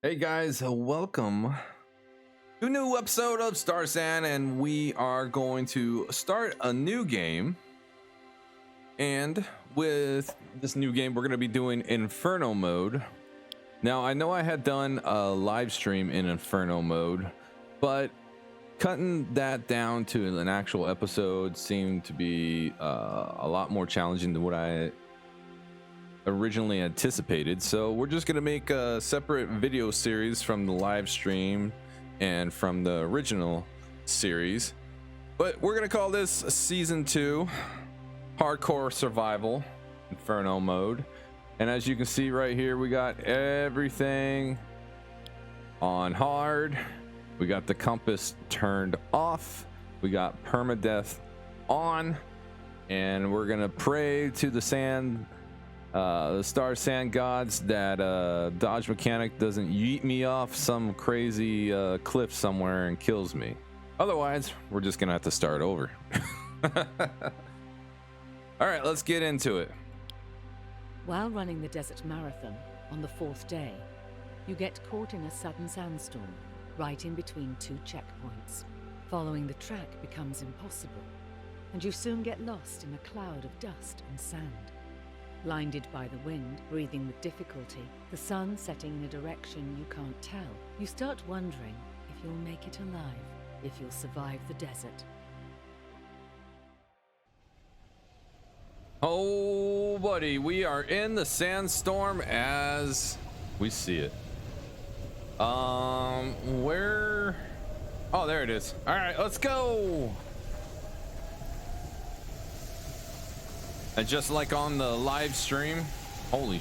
Hey guys, welcome to a new episode of Starsand, and we are going to start a new game. And with this new game, we're going to be doing Inferno mode. Now, I know I had done a live stream in Inferno mode, but cutting that down to an actual episode seemed to be a lot more challenging than what I originally anticipated. So we're just gonna make a separate video series from the live stream and from the original series, but we're gonna call this season 2 hardcore survival Inferno mode. And as you can see right here, we got everything on hard, we got the compass turned off, we got permadeath on, and we're gonna pray to the Starsand gods that dodge mechanic doesn't yeet me off some crazy cliff somewhere and kills me. Otherwise, we're just gonna have to start over. All right, let's get into it. While running the desert marathon on the 4th day, you get caught in a sudden sandstorm right in between 2 checkpoints. Following the track becomes impossible, and you soon get lost in a cloud of dust and sand. Blinded by the wind, breathing with difficulty, the sun setting in a direction you can't tell, you start wondering if you'll make it alive, if you'll survive the desert. Oh, buddy, we are in the sandstorm as we see it. Where? Oh, there it is. All right, let's go. And just like on the live stream, holy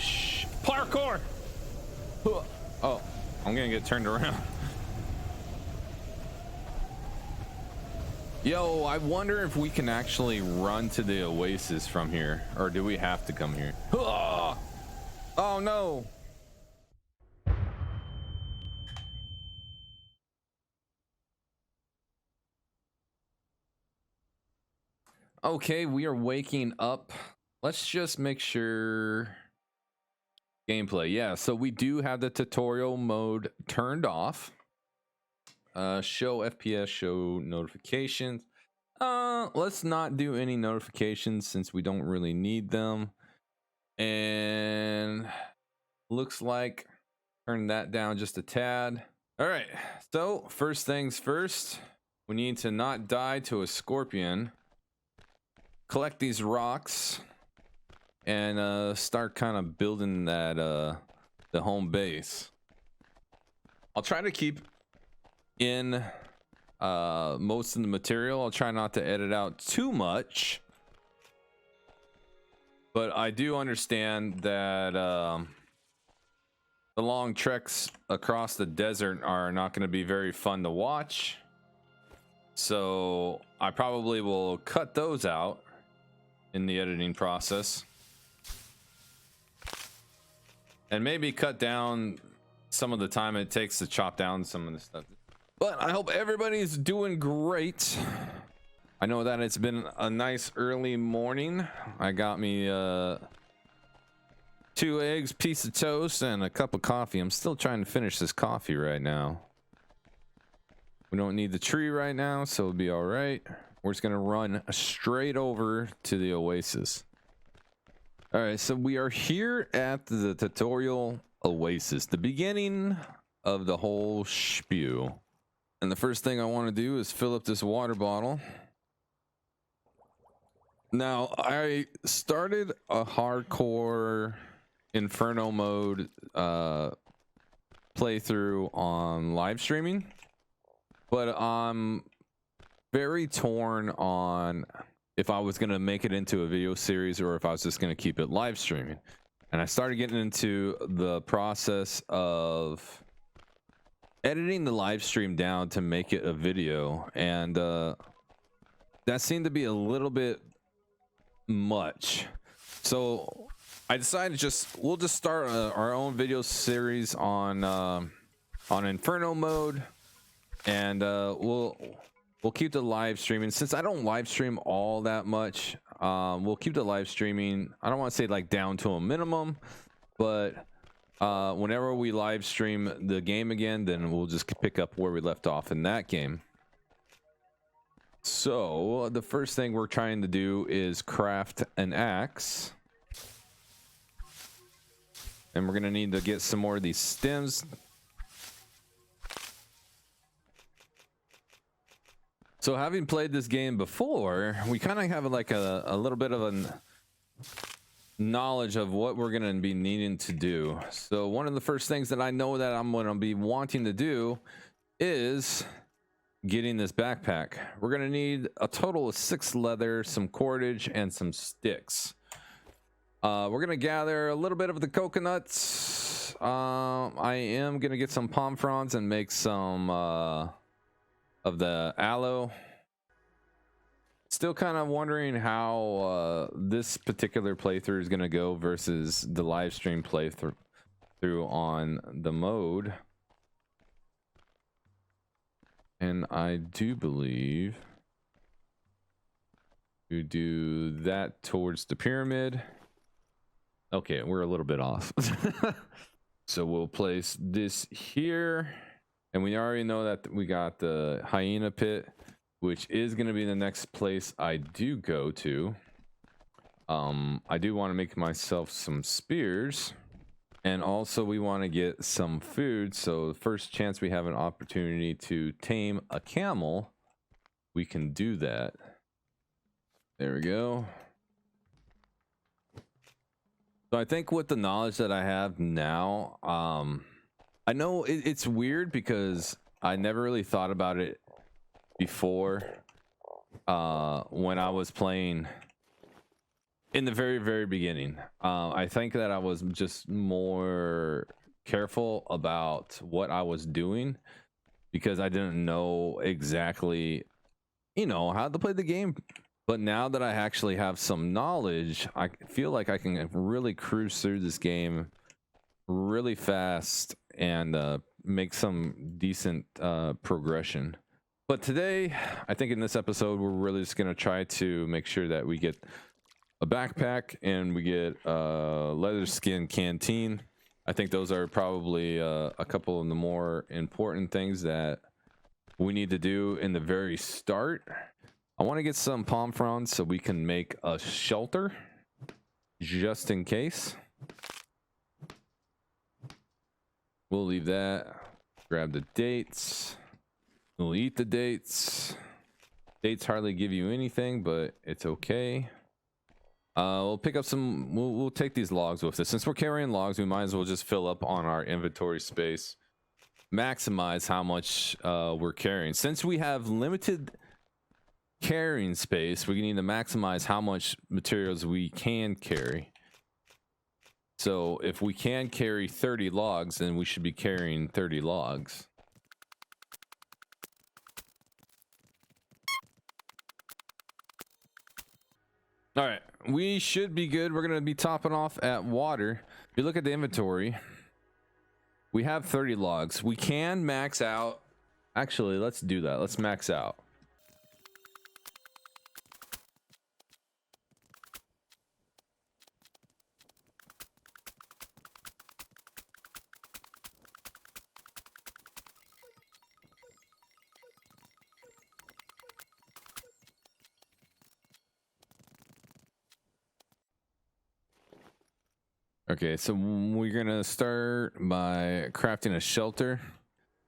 parkour! Oh, I'm gonna get turned around. Yo, I wonder if we can actually run to the oasis from here, or do we have to come here? Oh no! Okay, we are waking up. Let's just make sure. Gameplay, yeah. So we do have the tutorial mode turned off. Show FPS, show notifications. Let's not do any notifications since we don't really need them. And looks like turn that down just a tad. All right. So first things first, we need to not die to a scorpion. Collect these rocks and start kind of building that the home base. I'll try to keep in most of the material. I'll try not to edit out too much, but I do understand that the long treks across the desert are not going to be very fun to watch, so I probably will cut those out in the editing process, and maybe cut down some of the time it takes to chop down some of the stuff. But I hope everybody's doing great. I know that it's been a nice early morning. I got me 2 eggs, piece of toast, and a cup of coffee. I'm still trying to finish this coffee right now. We don't need the tree right now, so it'll be all right. We're just gonna run straight over to the oasis. All right, so we are here at the tutorial oasis, the beginning of the whole spiel. And the first thing I want to do is fill up this water bottle. Now, I started a hardcore Inferno mode playthrough on live streaming, but I'm very torn on if I was going to make it into a video series or if I was just going to keep it live streaming. And I started getting into the process of editing the live stream down to make it a video, and that seemed to be a little bit much. So I decided we'll just start our own video series on Inferno mode, and we'll keep the live streaming. Since I don't live stream all that much, we'll keep the live streaming, I don't want to say like down to a minimum, but whenever we live stream the game again, then we'll just pick up where we left off in that game. So the first thing we're trying to do is craft an axe. And we're gonna need to get some more of these stems. So having played this game before, we kind of have like a little bit of a knowledge of what we're gonna be needing to do. So one of the first things that I know that I'm gonna be wanting to do is getting this backpack. We're gonna need a total of 6 leather, some cordage, and some sticks. We're gonna gather a little bit of the coconuts. I am gonna get some palm fronds and make some of the aloe. Still kind of wondering how this particular playthrough is gonna go versus the live stream playthrough on the mode. And I do believe we do that towards the pyramid. Okay, we're a little bit off. So we'll place this here. And we already know that we got the hyena pit, which is going to be the next place I do go to. I do want to make myself some spears. And also we want to get some food. So the first chance we have an opportunity to tame a camel, we can do that. There we go. So I think with the knowledge that I have now, I know it's weird because I never really thought about it before when I was playing in the very, very beginning. I think that I was just more careful about what I was doing because I didn't know exactly, you know, how to play the game. But now that I actually have some knowledge, I feel like I can really cruise through this game really fast and make some decent progression. But today, I think in this episode, we're really just going to try to make sure that we get a backpack and we get a leather skin canteen. I think those are probably a couple of the more important things that we need to do in the very start. I want to get some palm fronds so we can make a shelter just in case. We'll leave that. Grab the dates. We'll eat the dates. Dates hardly give you anything, but it's okay. We'll pick up some. We'll take these logs with us. Since we're carrying logs, we might as well just fill up on our inventory space. Maximize how much we're carrying. Since we have limited carrying space, we need to maximize how much materials we can carry. So if we can carry 30 logs, then we should be carrying 30 logs. All right, we should be good. We're going to be topping off at water. If you look at the inventory, we have 30 logs. We can max out. Actually, let's do that. Let's max out. Okay, so we're gonna start by crafting a shelter,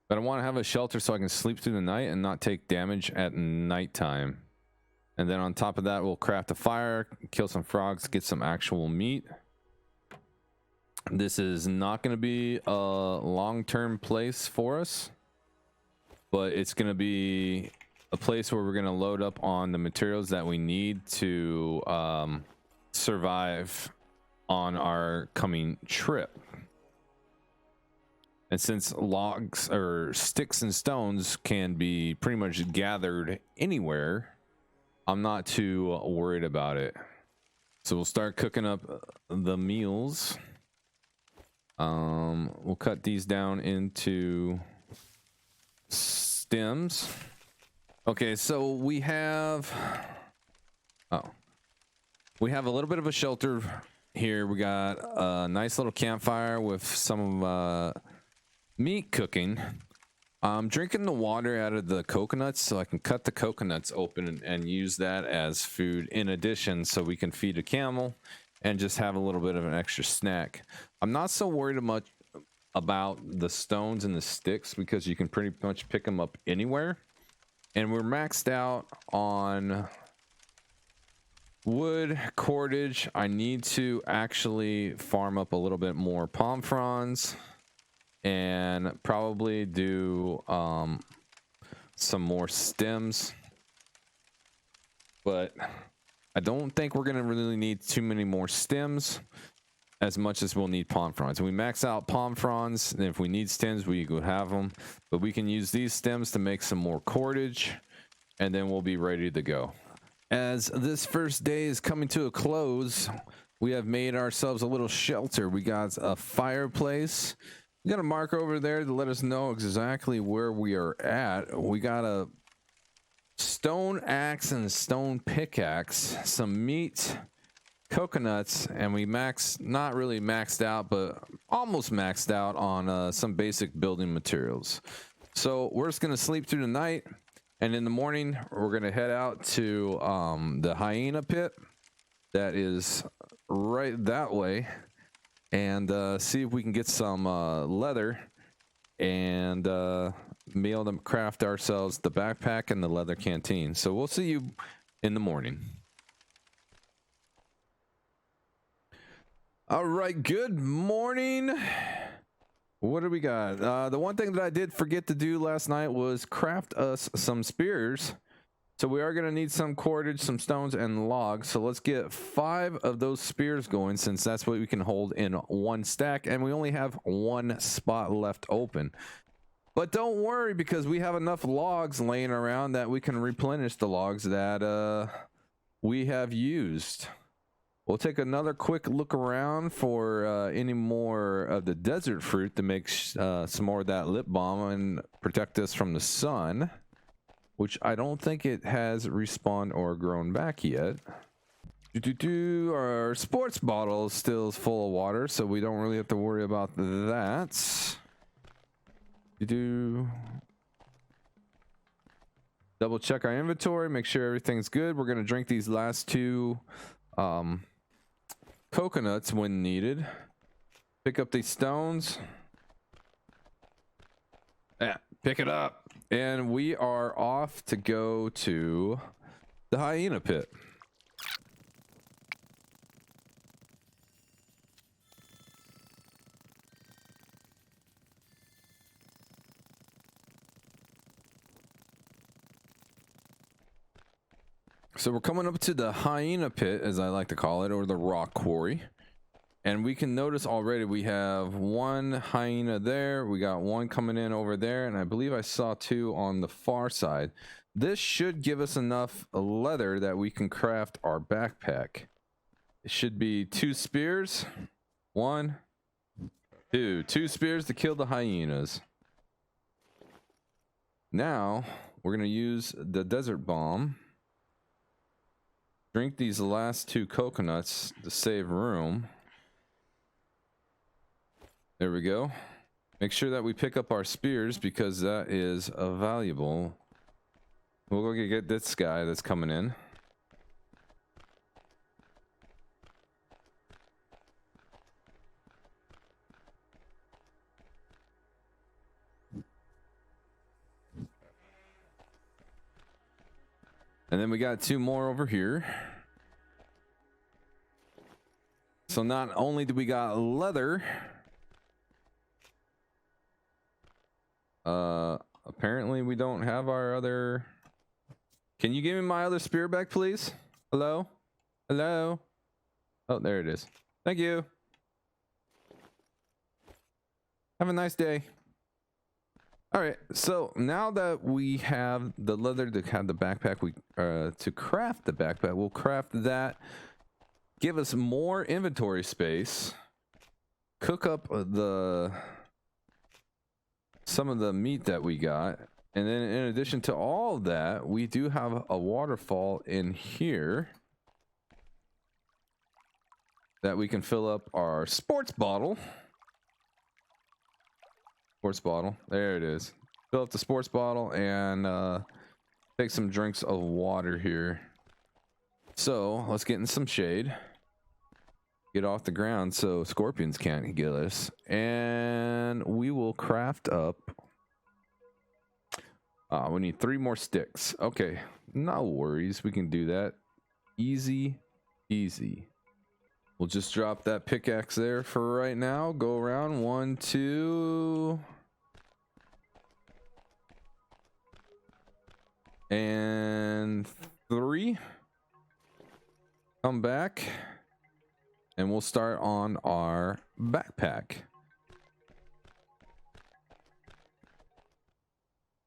but I want to have a shelter so I can sleep through the night and not take damage at nighttime. And then on top of that, we'll craft a fire, kill some frogs, get some actual meat. This is not going to be a long-term place for us, but it's going to be a place where we're going to load up on the materials that we need to survive on our coming trip. And since logs or sticks and stones can be pretty much gathered anywhere, I'm not too worried about it. So we'll start cooking up the meals. We'll cut these down into stems. Okay, so we have a little bit of a shelter here we got a nice little campfire with some meat cooking. I'm drinking the water out of the coconuts so I can cut the coconuts open and use that as food in addition, so we can feed a camel and just have a little bit of an extra snack. I'm not so worried much about the stones and the sticks because you can pretty much pick them up anywhere. And we're maxed out on wood, cordage. I need to actually farm up a little bit more palm fronds and probably do some more stems. But I don't think we're gonna really need too many more stems as much as we'll need palm fronds. We max out palm fronds, and if we need stems, we go have them. But we can use these stems to make some more cordage, and then we'll be ready to go. As this first day is coming to a close, we have made ourselves a little shelter. We got a fireplace. We got a mark over there to let us know exactly where we are at. We got a stone axe and a stone pickaxe, some meat, coconuts, and we not really maxed out, but almost maxed out on some basic building materials. So we're just gonna sleep through the night, and in the morning we're gonna head out to the hyena pit that is right that way, and see if we can get some leather and be able to craft ourselves the backpack and the leather canteen. So we'll see you in the morning. All right, good morning. What do we got? The one thing that I did forget to do last night was craft us some spears. So we are going to need some cordage, some stones, and logs. So let's get 5 of those spears going, since that's what we can hold in one stack, and we only have one spot left open. But don't worry, because we have enough logs laying around that we can replenish the logs that we have used. We'll take another quick look around for any more of the desert fruit to make some more of that lip balm and protect us from the sun, which I don't think it has respawned or grown back yet. Our sports bottle still is full of water, so we don't really have to worry about that. Double check our inventory, make sure everything's good. We're gonna drink these last 2 coconuts when needed. Pick up these stones. Yeah, pick it up. And we are off to go to the hyena pit. So we're coming up to the hyena pit, as I like to call it, or the rock quarry. And we can notice already we have 1 hyena there. We got 1 coming in over there, and I believe I saw 2 on the far side. This should give us enough leather that we can craft our backpack. It should be 2 spears. 1, 2. 2 spears to kill the hyenas. Now, we're going to use the desert bomb. Drink these last 2 coconuts to save room. There we go. Make sure that we pick up our spears because that is valuable. We'll go get this guy that's coming in. And then we got 2 more over here. So not only do we got leather, apparently we don't have our other. Can you give me my other spear back, please? Hello? Hello? Oh, there it is. Thank you. Have a nice day. All right, so now that we have the leather to have the backpack, to craft the backpack, we'll craft that. Give us more inventory space. Cook up some of the meat that we got, and then in addition to all that, we do have a waterfall in here that we can fill up our sports bottle. Sports bottle. There it is. Fill up the sports bottle and take some drinks of water here. So let's get in some shade. Get off the ground so scorpions can't get us. And we will craft up. We need 3 more sticks. Okay, no worries. We can do that. Easy, easy. We'll just drop that pickaxe there for right now. Go around 1, 2. And 3. Come back. And we'll start on our backpack.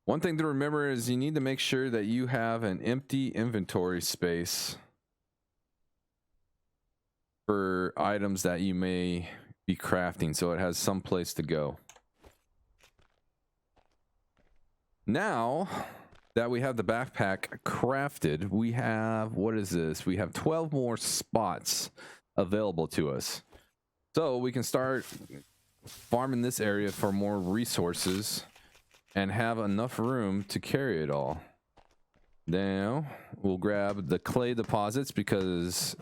One thing to remember is you need to make sure that you have an empty inventory space for items that you may be crafting, so it has some place to go. Now that we have the backpack crafted, we have, what is this? We have 12 more spots available to us. So we can start farming this area for more resources and have enough room to carry it all. Now we'll grab the clay deposits because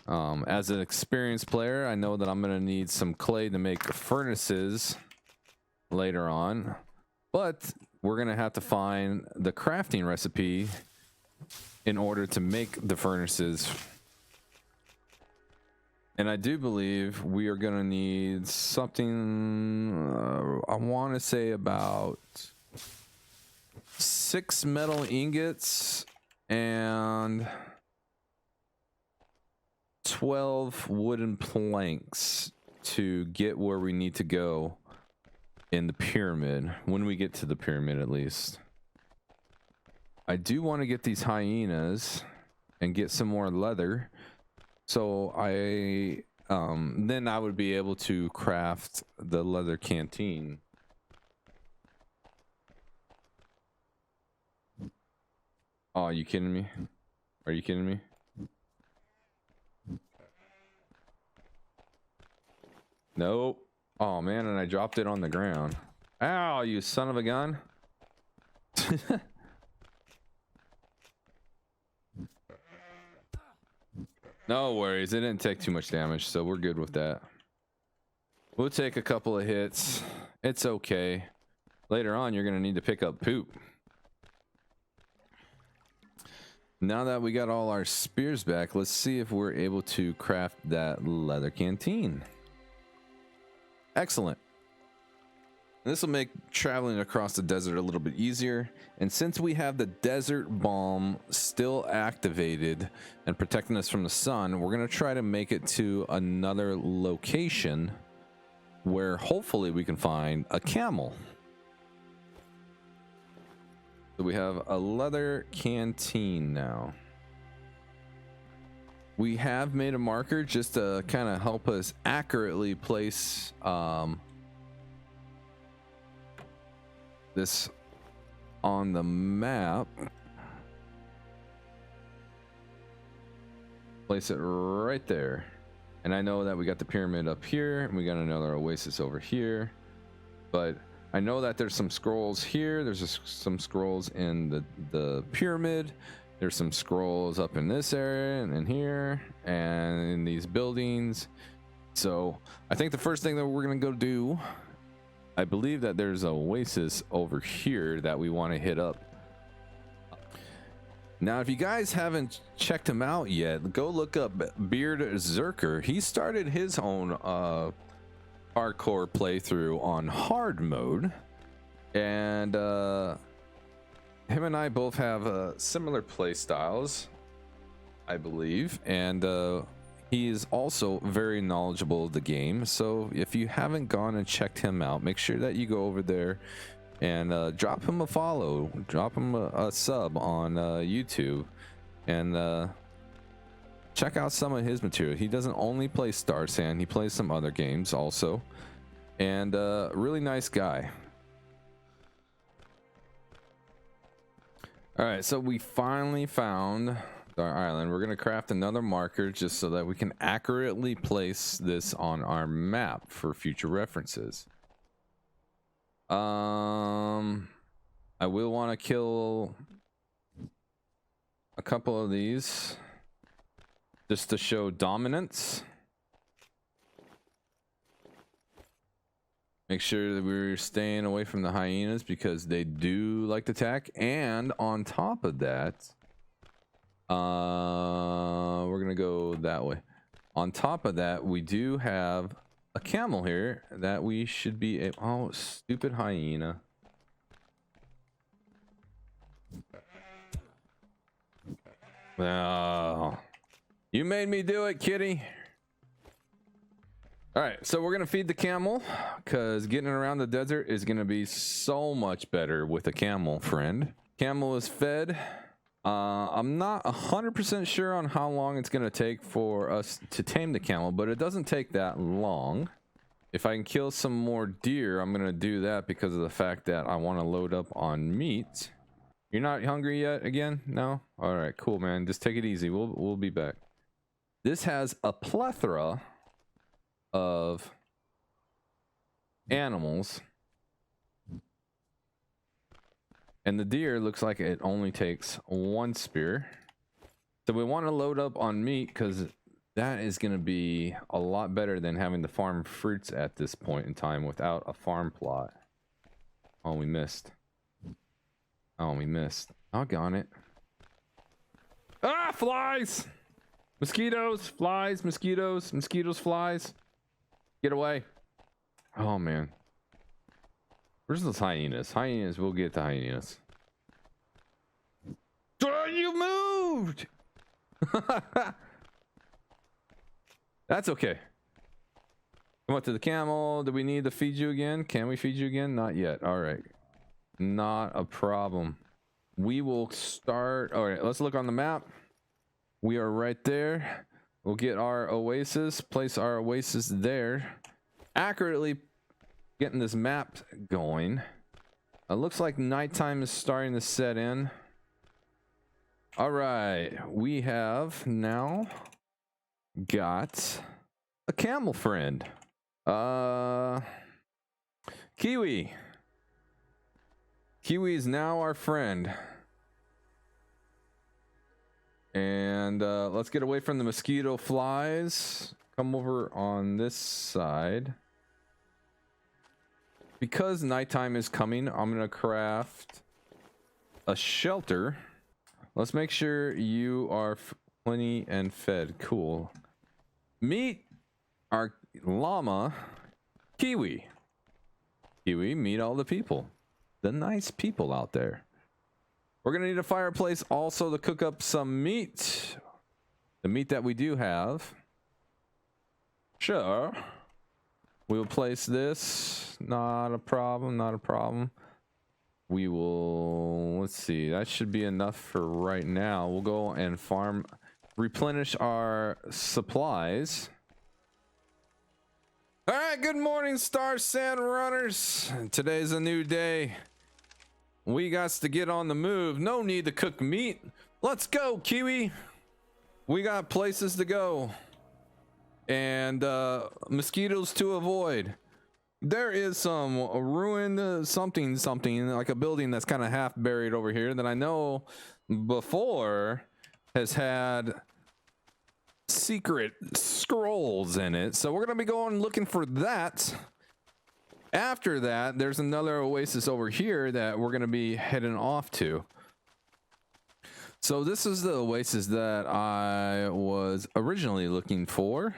as an experienced player, I know that I'm gonna need some clay to make furnaces later on, but we're gonna have to find the crafting recipe in order to make the furnaces. And I do believe we are gonna need something, I want to say about 6 metal ingots and 12 wooden planks to get where we need to go in the pyramid, when we get to the pyramid at least. I do want to get these hyenas and get some more leather, so then I would be able to craft the leather canteen. Oh, are you kidding me? Are you kidding me? Nope. Oh man, and I dropped it on the ground. Ow, you son of a gun. No worries, it didn't take too much damage, so we're good with that. We'll take a couple of hits. It's okay. Later on, you're gonna need to pick up poop. Now that we got all our spears back, let's see if we're able to craft that leather canteen. Excellent. This will make traveling across the desert a little bit easier. And since we have the desert bomb still activated and protecting us from the sun, we're going to try to make it to another location where hopefully we can find a camel. So we have a leather canteen now. We have made a marker just to kind of help us accurately place this on the map. Place it right there. And I know that we got the pyramid up here and we got another oasis over here, but I know that there's some scrolls here. There's some scrolls in the pyramid. There's some scrolls up in this area and in here and in these buildings. So I think the first thing that we're gonna go do, I believe that there's an oasis over here that we want to hit up. Now, if you guys haven't checked him out yet, go look up Beard Zerker. He started his own hardcore playthrough on hard mode, and him and I both have similar play styles, I believe, and he is also very knowledgeable of the game. So if you haven't gone and checked him out, make sure that you go over there and drop him a follow, drop him a sub on YouTube, and check out some of his material. He doesn't only play Starsand, he plays some other games also, and really nice guy. All right, so we finally found Star Island. We're gonna craft another marker just so that we can accurately place this on our map for future references. I will want to kill a couple of these just to show dominance. Make sure that we're staying away from the hyenas because they do like to attack. And on top of that, we're gonna go that way. On top of that, we do have a camel here that we should be oh, stupid hyena. Oh, you made me do it, kitty. All right, so we're gonna feed the camel because getting around the desert is gonna be so much better with a camel friend. Camel is fed. I'm not 100% sure on how long it's gonna take for us to tame the camel, but it doesn't take that long. If I can kill some more deer, I'm gonna do that because of the fact that I want to load up on meat. You're not hungry yet again? No? All right, cool, man. Just take it easy. We'll be back. This has a plethora of animals. And the deer looks like it only takes one spear. So we want to load up on meat because that is going to be a lot better than having to farm fruits at this point in time without a farm plot. Oh, we missed. Oh, we missed. Doggone it. Ah, flies! Mosquitoes, flies, mosquitoes, mosquitoes, flies. Get away. Oh, man. Where's those hyenas? Hyenas, we'll get the hyenas. Oh, you moved! That's okay. Come up to the camel. Do we need to feed you again? Can we feed you again? Not yet. All right. Not a problem. We will start. All right, let's look on the map. We are right there. We'll get our oasis, place our oasis there. Accurately getting this map going. It looks like nighttime is starting to set in. All right, we have now got a camel friend. Kiwi. Kiwi is now our friend. And let's get away from the mosquito flies. Come over on this side. Because nighttime is coming, I'm gonna craft a shelter. Let's make sure you are plenty and fed. Cool. Meet our llama, Kiwi. Kiwi, meet all the people. The nice people out there. We're gonna need a fireplace also to cook up some meat. The meat that we do have. Sure. We will place this. Not a problem, not a problem. We will, let's see, that should be enough for right now. We'll go and farm, replenish our supplies. All right, good morning, Starsand runners. Today's a new day. We got to get on the move. No need to cook meat. Let's go, Kiwi. We got places to go. And mosquitoes to avoid. There is some ruined something like a building that's kind of half buried over here that I know before has had secret scrolls in it. So we're gonna be going looking for that. After that, there's another oasis over here that we're gonna be heading off to. So this is the oasis that I was originally looking for,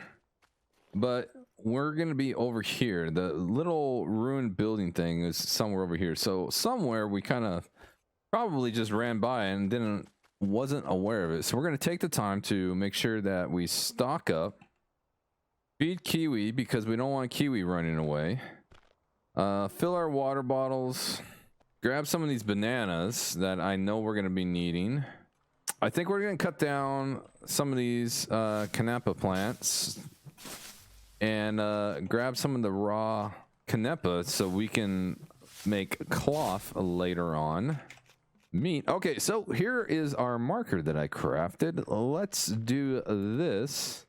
but we're gonna be over here. The little ruined building thing is somewhere over here. So somewhere we kind of probably just ran by and wasn't aware of it. So we're gonna take the time to make sure that we stock up, feed Kiwi because we don't want Kiwi running away. Fill our water bottles, grab some of these bananas that I know we're gonna be needing. I think we're gonna cut down some of these Canepa plants and grab some of the raw Canepa so we can make cloth later on. meat. Okay, so here is our marker that I crafted. Let's do this.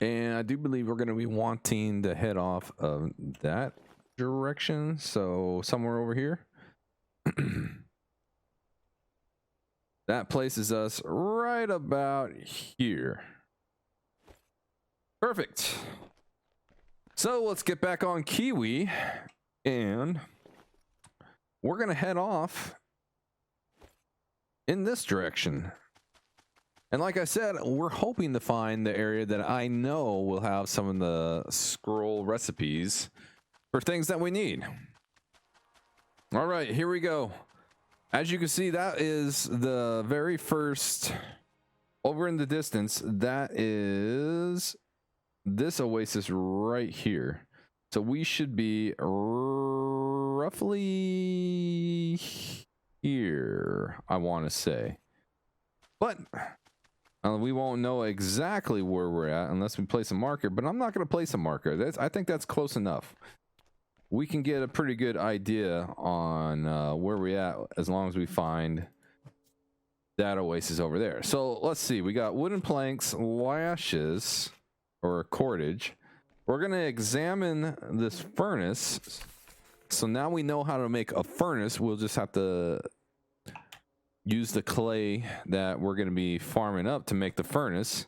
And I do believe we're going to be wanting to head off of that direction. So somewhere over here. That places us right about here. Perfect. So let's get back on Kiwi. And we're going to head off in this direction. And like I said, we're hoping to find the area that I know will have some of the scroll recipes for things that we need. All right, here we go. As you can see, that is the very first, over in the distance, that is this oasis right here. So we should be roughly here, I want to say. But we won't know exactly where we're at unless we place a marker, but I'm not going to place a marker. I think that's close enough. We can get a pretty good idea on where we're at as long as we find that oasis over there. So let's see. We got wooden planks, lashes, or cordage. We're going to examine this furnace. So now we know how to make a furnace. We'll just have to use the clay that we're going to be farming up to make the furnace.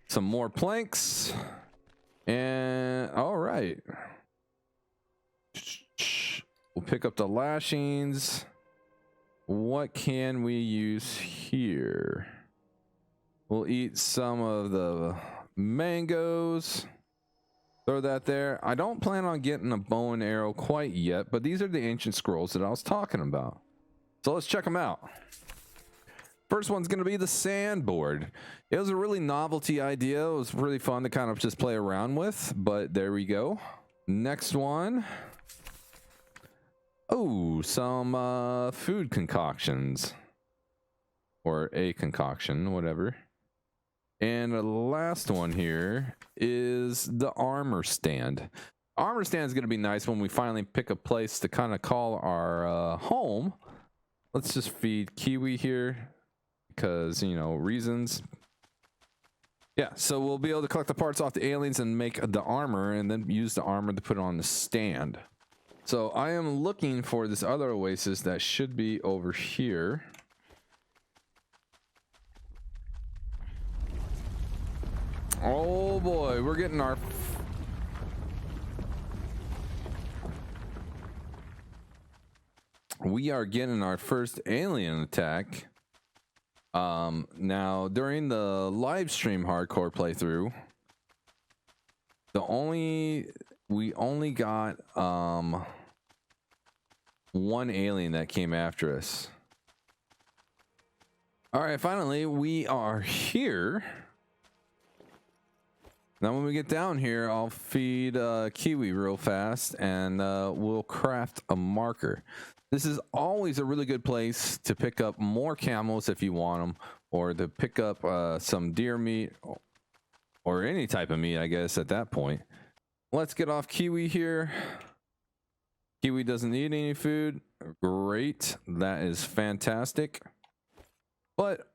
Some more planks. And all right, we'll pick up the lashings. What can we use here? We'll eat some of the mangoes. Throw that there. I don't plan on getting a bow and arrow quite yet, but these are the ancient scrolls that I was talking about. So let's check them out. First one's going to be the sandboard. It was a really novelty idea. It was really fun to kind of just play around with, but there we go. Next one. Oh, some food concoctions. Or a concoction, whatever. And the last one here is the armor stand. Armor stand is going to be nice when we finally pick a place to kind of call our home. Let's just feed Kiwi here. Because, you know, reasons. Yeah, so we'll be able to collect the parts off the aliens and make the armor, and then use the armor to put on the stand. So I am looking for this other oasis that should be over here. Oh boy, we're getting our... We are getting our first alien attack. Now during the live stream hardcore playthrough, we only got one alien that came after us. All right, finally we are here. Now when we get down here, I'll feed Kiwi real fast, and we'll craft a marker. This is always a really good place to pick up more camels if you want them, or to pick up some deer meat, or any type of meat, I guess, at that point. Let's get off Kiwi here. Kiwi doesn't need any food. Great. That is fantastic. But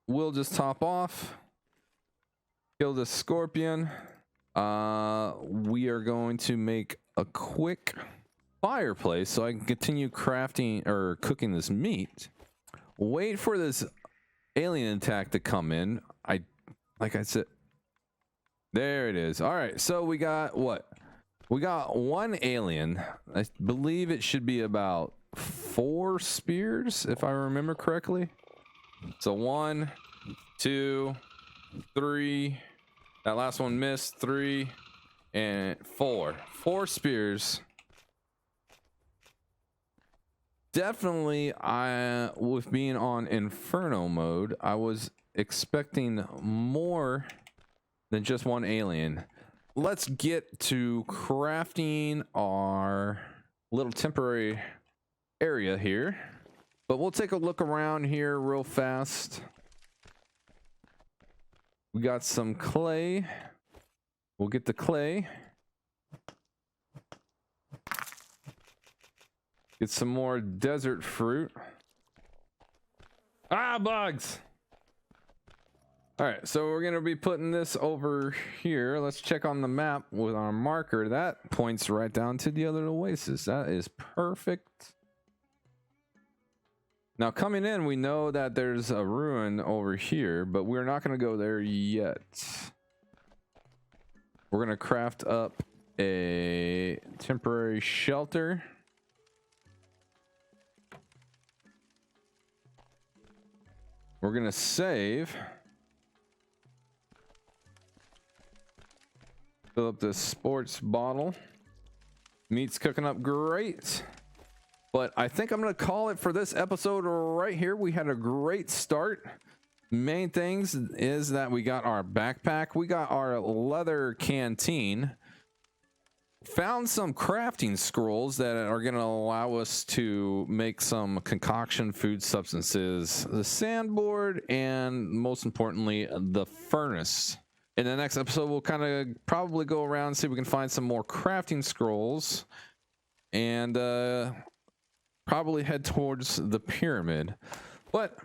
we'll just top off. Kill the scorpion. We are going to make a quick fireplace so I can continue crafting or cooking this meat. Wait for this alien attack to come in. Like I said, there it is. All right, so we got what? We got one alien. I believe it should be about 4 spears, if I remember correctly. So 1, 2, 3. That last one missed. 3 and 4. 4 spears. Definitely, with being on Inferno mode, I was expecting more than just one alien. Let's get to crafting our little temporary area here. But we'll take a look around here real fast. We got some clay. We'll get the clay. Get some more desert fruit. Ah, bugs! Alright, so we're going to be putting this over here. Let's check on the map with our marker. That points right down to the other oasis. That is perfect. Now, coming in, we know that there's a ruin over here, but we're not going to go there yet. We're going to craft up a temporary shelter. We're going to save. Fill up this sports bottle. Meat's cooking up great. But I think I'm going to call it for this episode right here. We had a great start. Main things is that we got our backpack. We got our leather canteen. Found some crafting scrolls that are going to allow us to make some concoction food substances. The sandboard and most importantly, the furnace. In the next episode, we'll kind of probably go around and see if we can find some more crafting scrolls. And probably head towards the pyramid. But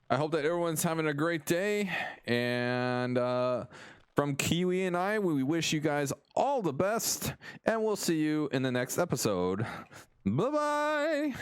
I hope that everyone's having a great day. And from Kiwi and I, we wish you guys all the best. And we'll see you in the next episode. Bye-bye.